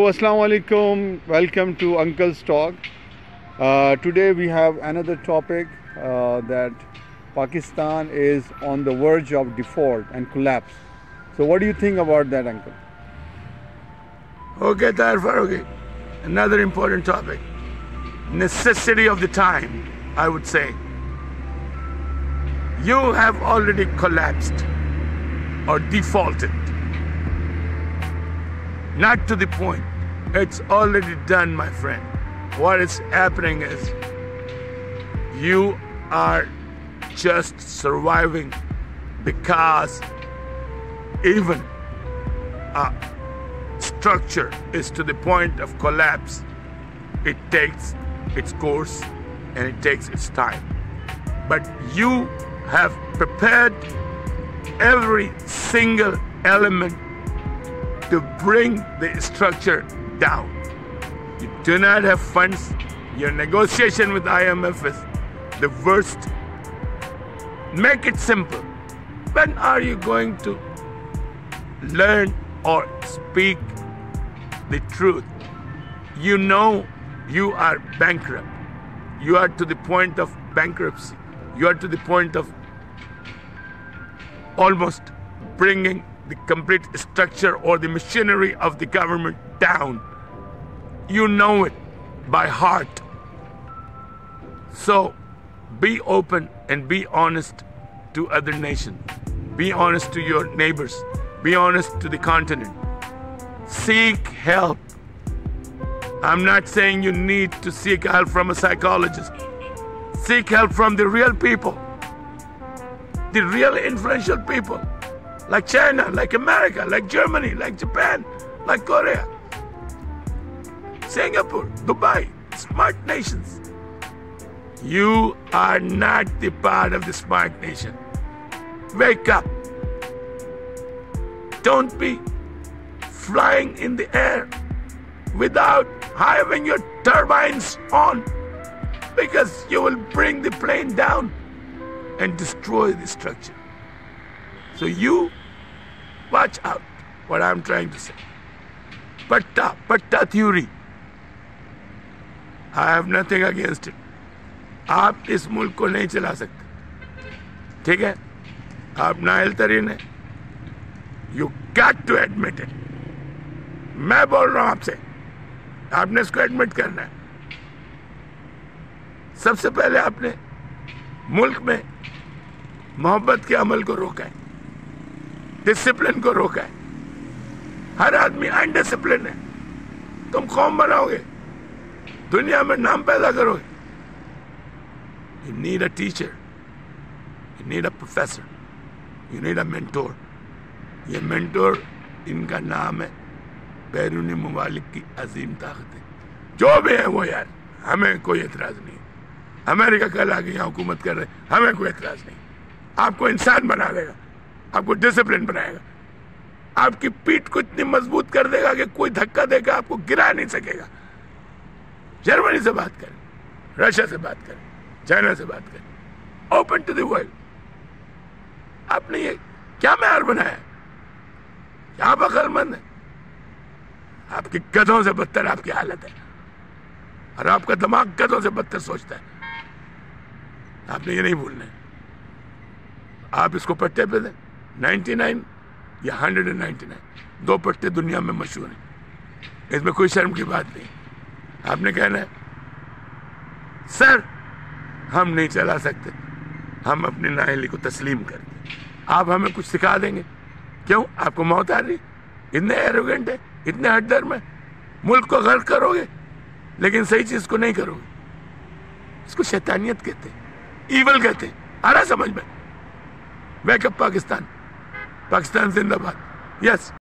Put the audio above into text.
Assalamu alaikum. Welcome to Uncle's Talk. Today we have another topic that Pakistan is on the verge of default and collapse. So what do you think about that, Uncle? Okay, Farooqi. Another important topic. Necessity of the time, I would say. You have already collapsed or defaulted. Not to the point. It's already done, my friend. What is happening is you are just surviving because even a structure is to the point of collapse. It takes its course and it takes its time. But you have prepared every single element to bring the structure down. You do not have funds. Your negotiation with IMF is the worst. Make it simple. When are you going to learn or speak the truth? You know you are bankrupt. You are to the point of bankruptcy. You are to the point of almost bringing the complete structure or the machinery of the government down. You know it by heart. So be open and be honest to other nations. Be honest to your neighbors. Be honest to the continent. Seek help. I'm not saying you need to seek help from a psychologist. Seek help from the real people. The real influential people. Like China, like America, like Germany, like Japan, like Korea, Singapore, Dubai, smart nations. You are not the part of the smart nation. Wake up. Don't be flying in the air without having your turbines on, because you will bring the plane down and destroy the structure. So you watch out what I'm trying to say. Patta theory. I have nothing against it. आप इस मुल्क को नहीं चला सकते. ठीक है? आप नाइल तरीन है. You got to admit it. मैं बोल रहा हूं आपसे. आपने इसको एडमिट करना है. सबसे पहले आपने मुल्क में मोहब्बत के अमल को रोका है. डिसिप्लिन को रोका है. हर आदमी अनडिसिप्लिन है. तुम कौम बनाओगे, दुनिया में नाम पैदा करोगे. You need a teacher. You need a professor. You need a mentor. ये मेंटोर इनका नाम है बैरूनी ममालिक की अजीम ताकत है. जो भी है वो यार, हमें कोई एतराज नहीं. अमेरिका कल आके यहाँ हुकूमत कर रहे, हमें कोई एतराज नहीं. आपको इंसान बना देगा, आपको डिसिप्लिन बनाएगा, आपकी पीठ को इतनी मजबूत कर देगा कि कोई धक्का देगा आपको गिरा नहीं सकेगा. जर्मनी से बात करें, रशिया से बात करें, चाइना से बात करें. Open to the world. आपने ये क्या मैार बनाया? आप अक्लमंद है. आपके गधों से बदतर आपकी हालत है, और आपका दिमाग गधों से बदतर सोचता है. आपने ये नहीं भूलना है. आप इसको पट्टे पे दें, 99 या 199. दो पट्टे दुनिया में मशहूर हैं. इसमें कोई शर्म की बात नहीं. आपने कहना है सर हम नहीं चला सकते, हम अपनी नाअहली को तस्लीम कर दें. आप हमें कुछ सिखा देंगे? क्यों? आपको मौत आ रही? इतने एरोगेंट है, इतने हटदर में मुल्क को गर्क करोगे, लेकिन सही चीज को नहीं करोगे. इसको शैतानियत कहते हैं, ईवल कहते हैं. आ रहा समझ में? Wake up Pakistan. Pakistan Zindabad. Yes.